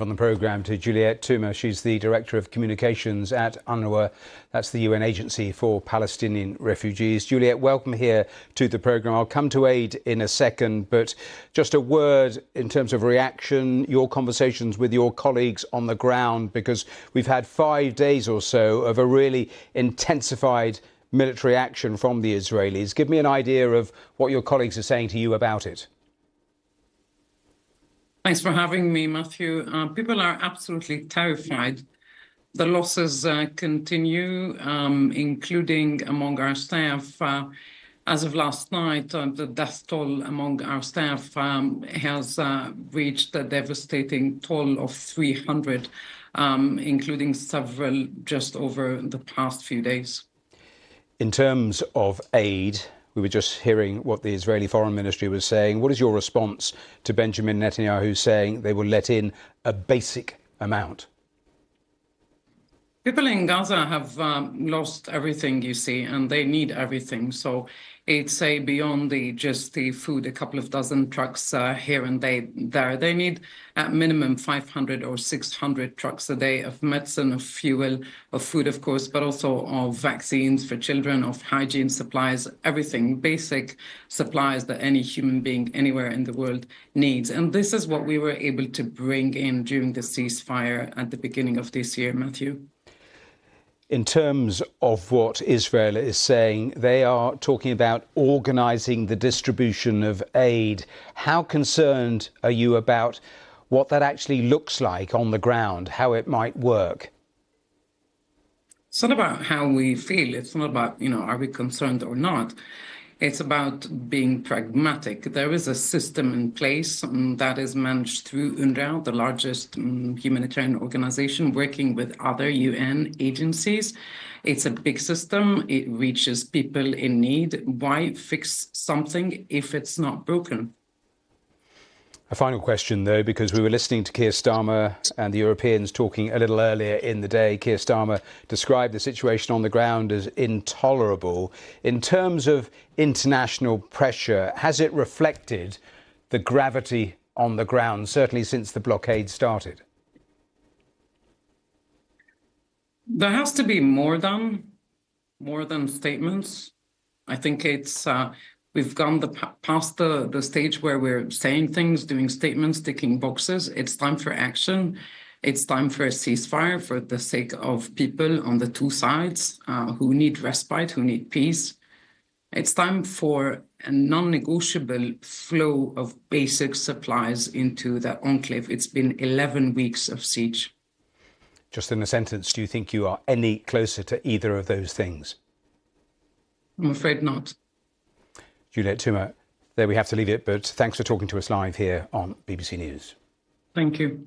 On the programme to Juliette Touma. She's the Director of Communications at UNRWA. That's the UN Agency for Palestinian Refugees. Juliette, welcome here to the programme. I'll come to aid in a second, but just a word in terms of reaction, your conversations with your colleagues on the ground, because we've had 5 days or so of a really intensified military action from the Israelis. Give me an idea of what your colleagues are saying to you about it. Thanks for having me, Matthew. People are absolutely terrified. The losses continue, including among our staff. As of last night, the death toll among our staff has reached a devastating toll of 300, including several just over the past few days. In terms of aid, we were just hearing what the Israeli Foreign Ministry was saying. What is your response to Benjamin Netanyahu saying they will let in a basic amount? People in Gaza have lost everything, you see, and they need everything. So it's beyond just the food, a couple of dozen trucks here and there. They need at minimum 500 or 600 trucks a day of medicine, of fuel, of food, of course, but also of vaccines for children, of hygiene supplies, everything, basic supplies that any human being anywhere in the world needs. And this is what we were able to bring in during the ceasefire at the beginning of this year, Matthew. In terms of what Israel is saying, they are talking about organising the distribution of aid. How concerned are you about what that actually looks like on the ground, how it might work? It's not about how we feel. It's not about, are we concerned or not? It's about being pragmatic. There is a system in place that is managed through UNRWA, the largest humanitarian organization working with other UN agencies. It's a big system. It reaches people in need. Why fix something if it's not broken? A final question, though, because we were listening to Keir Starmer and the Europeans talking a little earlier in the day. Keir Starmer described the situation on the ground as intolerable. In terms of international pressure, has it reflected the gravity on the ground, certainly since the blockade started? There has to be more than statements. I think it's we've gone past the stage where we're saying things, doing statements, ticking boxes. It's time for action. It's time for a ceasefire for the sake of people on the two sides who need respite, who need peace. It's time for a non-negotiable flow of basic supplies into the enclave. It's been 11 weeks of siege. Just in a sentence, do you think you are any closer to either of those things? I'm afraid not. Juliette Touma, there we have to leave it, but thanks for talking to us live here on BBC News. Thank you.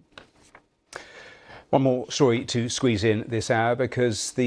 One more story to squeeze in this hour, because the